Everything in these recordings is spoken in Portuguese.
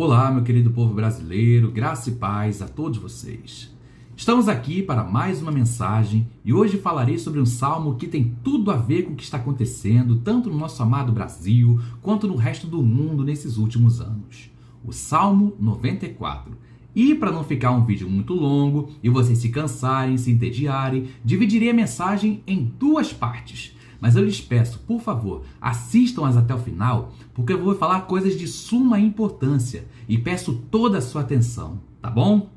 Olá, meu querido povo brasileiro, graça e paz a todos vocês. Estamos aqui para mais uma mensagem e hoje falarei sobre um salmo que tem tudo a ver com o que está acontecendo, tanto no nosso amado Brasil, quanto no resto do mundo nesses últimos anos. O Salmo 94. E para não ficar um vídeo muito longo e vocês se cansarem, se entediarem, dividirei a mensagem em duas partes. Mas eu lhes peço, por favor, assistam-as até o final, porque eu vou falar coisas de suma importância e peço toda a sua atenção, tá bom?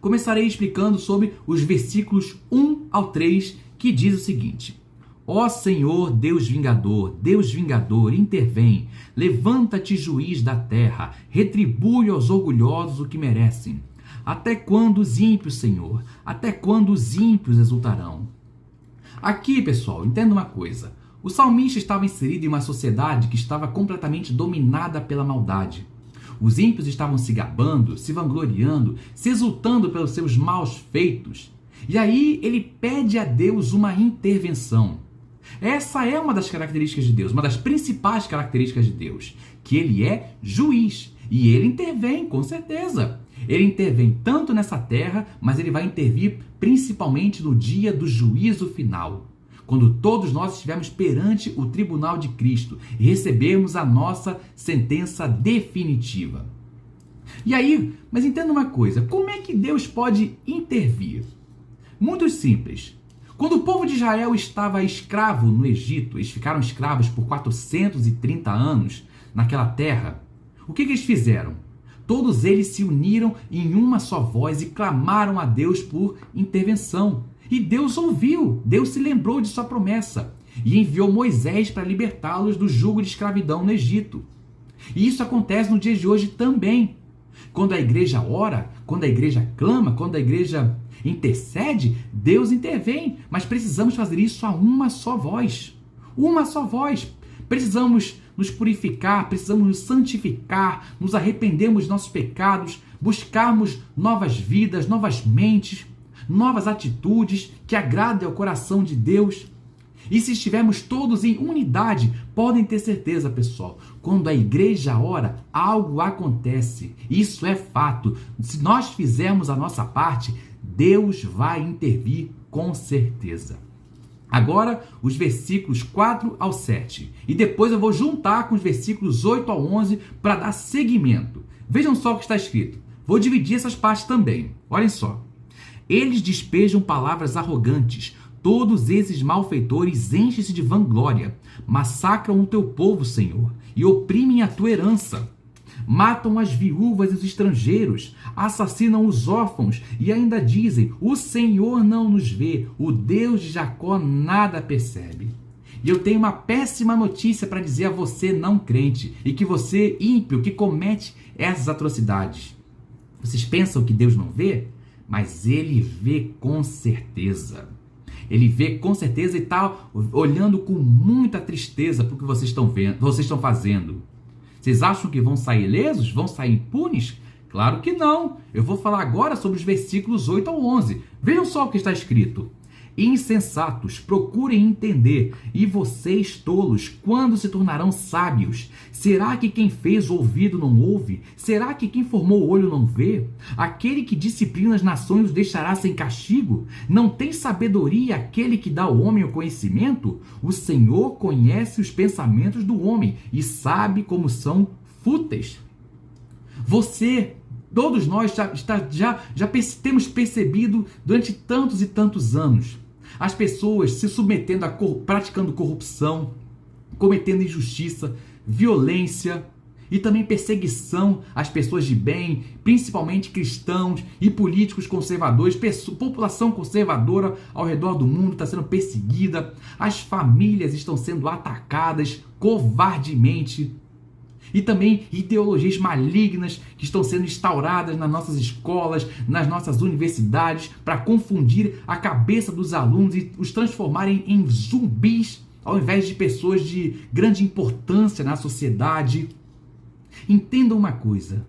Começarei explicando sobre os versículos 1 ao 3, que diz o seguinte: Ó Senhor, Deus vingador, intervém, levanta-te, juiz da terra, retribui aos orgulhosos o que merecem. Até quando os ímpios, Senhor, até quando os ímpios exultarão? Aqui, pessoal, entenda uma coisa. O salmista estava inserido em uma sociedade que estava completamente dominada pela maldade. Os ímpios estavam se gabando, se vangloriando, se exultando pelos seus maus feitos. E aí ele pede a Deus uma intervenção. Essa é uma das características de Deus, uma das principais características de Deus, que ele é juiz. E ele intervém, com certeza. Ele intervém tanto nessa terra, mas ele vai intervir principalmente no dia do juízo final, quando todos nós estivermos perante o tribunal de Cristo e recebermos a nossa sentença definitiva. E aí, mas entenda uma coisa, como é que Deus pode intervir? Muito simples. Quando o povo de Israel estava escravo no Egito, eles ficaram escravos por 430 anos naquela terra, o que eles fizeram? Todos eles se uniram em uma só voz e clamaram a Deus por intervenção. E Deus ouviu, Deus se lembrou de sua promessa e enviou Moisés para libertá-los do jugo de escravidão no Egito. E isso acontece no dia de hoje também. Quando a igreja ora, quando a igreja clama, quando a igreja intercede, Deus intervém. Mas precisamos fazer isso a uma só voz. Uma só voz. Precisamos nos purificar, precisamos nos santificar, nos arrependermos dos nossos pecados, buscarmos novas vidas, novas mentes, novas atitudes que agradem ao coração de Deus. E se estivermos todos em unidade, podem ter certeza, pessoal, quando a igreja ora, algo acontece. Isso é fato. Se nós fizermos a nossa parte, Deus vai intervir com certeza. Agora, os versículos 4 ao 7. E depois eu vou juntar com os versículos 8 ao 11 para dar seguimento. Vejam só o que está escrito. Vou dividir essas partes também. Olhem só. Eles despejam palavras arrogantes. Todos esses malfeitores enchem-se de vanglória. Massacram o teu povo, Senhor, e oprimem a tua herança. Matam as viúvas e os estrangeiros, assassinam os órfãos e ainda dizem: o Senhor não nos vê, o Deus de Jacó nada percebe. E eu tenho uma péssima notícia para dizer a você não crente e que você ímpio que comete essas atrocidades. Vocês pensam que Deus não vê? Mas Ele vê com certeza. Ele vê com certeza e está olhando com muita tristeza para o que vocês estão fazendo. Vocês acham que vão sair ilesos? Vão sair impunes? Claro que não. Eu vou falar agora sobre os versículos 8 ao 11. Vejam só o que está escrito. Insensatos, procurem entender, e vocês, tolos, quando se tornarão sábios? Será que quem fez o ouvido não ouve? Será que quem formou o olho não vê? Aquele que disciplina as nações os deixará sem castigo? Não tem sabedoria aquele que dá ao homem o conhecimento? O Senhor conhece os pensamentos do homem e sabe como são fúteis. Todos nós já temos percebido durante tantos e tantos anos as pessoas se submetendo praticando corrupção, cometendo injustiça, violência e também perseguição às pessoas de bem, principalmente cristãos e políticos conservadores. População conservadora ao redor do mundo está sendo perseguida, as famílias estão sendo atacadas covardemente. E também ideologias malignas que estão sendo instauradas nas nossas escolas, nas nossas universidades, para confundir a cabeça dos alunos e os transformarem em zumbis, ao invés de pessoas de grande importância na sociedade. Entendam uma coisa.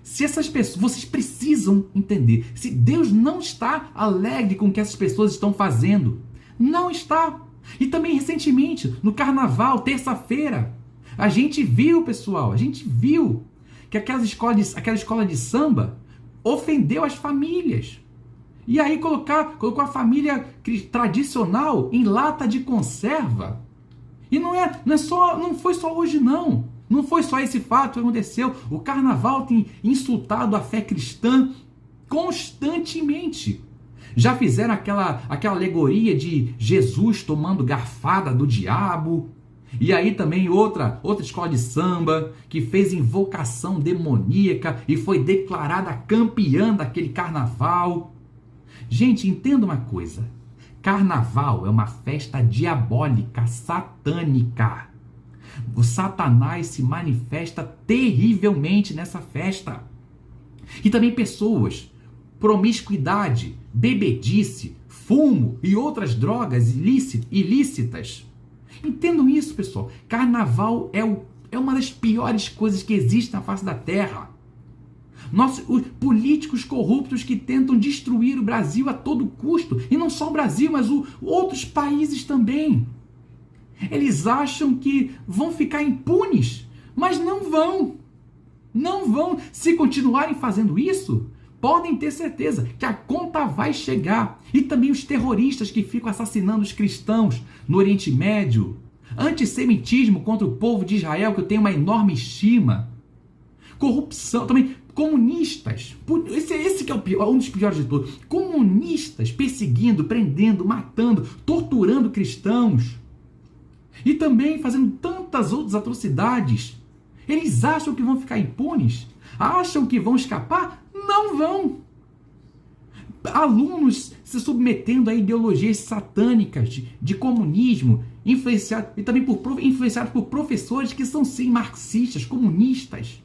Se essas pessoas, vocês precisam entender, se Deus não está alegre com o que essas pessoas estão fazendo, não está. E também recentemente, no carnaval, terça-feira, a gente viu, pessoal, que aquela escola de samba ofendeu as famílias. E aí colocou a família tradicional em lata de conserva. E não foi só hoje, não. Não foi só esse fato que aconteceu. O carnaval tem insultado a fé cristã constantemente. Já fizeram aquela alegoria de Jesus tomando garfada do diabo. E aí também outra escola de samba que fez invocação demoníaca e foi declarada campeã daquele carnaval. Gente, entenda uma coisa. Carnaval é uma festa diabólica, satânica. O Satanás se manifesta terrivelmente nessa festa. E também pessoas, promiscuidade, bebedice, fumo e outras drogas ilícitas. Entendam isso, pessoal. Carnaval é uma das piores coisas que existe na face da terra. Os políticos corruptos que tentam destruir o Brasil a todo custo. E não só o Brasil, mas outros países também. Eles acham que vão ficar impunes, mas não vão. Não vão. Se continuarem fazendo isso, podem ter certeza que a conta vai chegar. E também os terroristas que ficam assassinando os cristãos no Oriente Médio. Antissemitismo contra o povo de Israel, que eu tenho uma enorme estima. Corrupção, também comunistas. Esse que é o pior, um dos piores de todos. Comunistas perseguindo, prendendo, matando, torturando cristãos. E também fazendo tantas outras atrocidades. Eles acham que vão ficar impunes? Acham que vão escapar? Não vão. Alunos se submetendo a ideologias satânicas de comunismo, influenciados por professores que são sim marxistas, comunistas,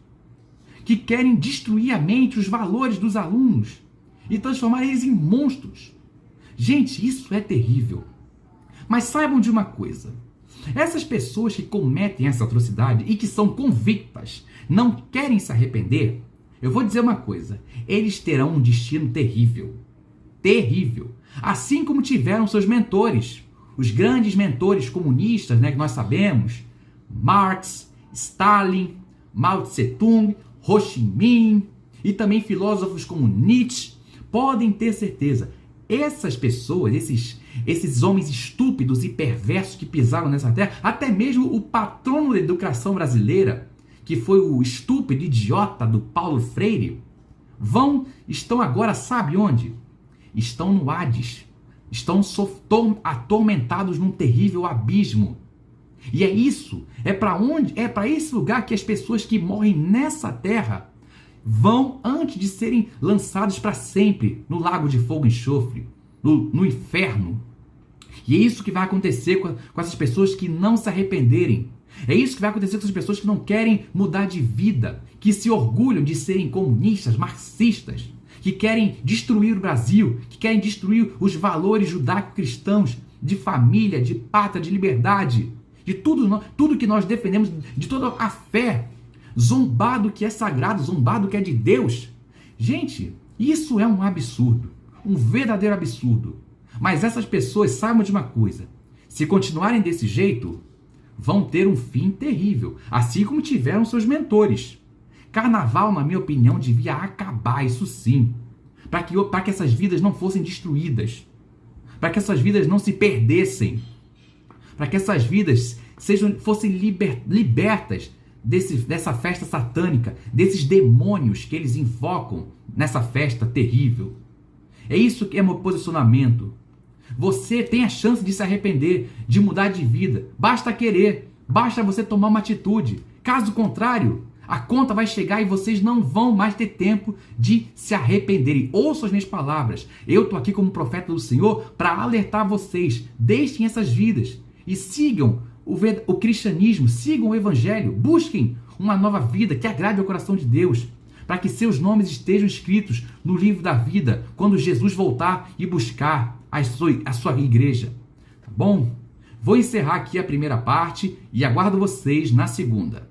que querem destruir a mente, os valores dos alunos e transformar eles em monstros. Gente, isso é terrível. Mas saibam de uma coisa. Essas pessoas que cometem essa atrocidade e que são convictas, não querem se arrepender, eu vou dizer uma coisa, eles terão um destino terrível. Terrível. Assim como tiveram seus mentores, os grandes mentores comunistas, que nós sabemos, Marx, Stalin, Mao Tse-tung, Ho Chi Minh e também filósofos como Nietzsche, podem ter certeza, essas pessoas, esses homens estúpidos e perversos que pisaram nessa terra, até mesmo o patrono da educação brasileira, que foi o estúpido idiota do Paulo Freire, estão agora, sabe onde? Estão no Hades, estão atormentados num terrível abismo. E é para esse lugar que as pessoas que morrem nessa terra vão antes de serem lançados para sempre no lago de fogo e enxofre, no inferno. E é isso que vai acontecer com essas pessoas que não se arrependerem. É isso que vai acontecer com essas pessoas que não querem mudar de vida, que se orgulham de serem comunistas, marxistas, que querem destruir o Brasil, que querem destruir os valores judaico-cristãos de família, de pátria, de liberdade, de tudo que nós defendemos, de toda a fé, zombar do que é sagrado, zombar do que é de Deus. Gente, isso é um absurdo, um verdadeiro absurdo. Mas essas pessoas, saibam de uma coisa, se continuarem desse jeito, vão ter um fim terrível, assim como tiveram seus mentores. Carnaval, na minha opinião, devia acabar, isso sim, para que essas vidas não fossem destruídas, para que essas vidas não se perdessem, para que essas vidas fossem libertas dessa festa satânica, desses demônios que eles invocam nessa festa terrível. É isso que é meu posicionamento. Você tem a chance de se arrepender, de mudar de vida. Basta querer, basta você tomar uma atitude. Caso contrário, a conta vai chegar e vocês não vão mais ter tempo de se arrependerem. Ouçam as minhas palavras. Eu estou aqui como profeta do Senhor para alertar vocês. Deixem essas vidas e sigam o cristianismo, sigam o evangelho. Busquem uma nova vida que agrade ao coração de Deus, para que seus nomes estejam escritos no livro da vida quando Jesus voltar e buscar a sua igreja. Tá bom? Vou encerrar aqui a primeira parte e aguardo vocês na segunda.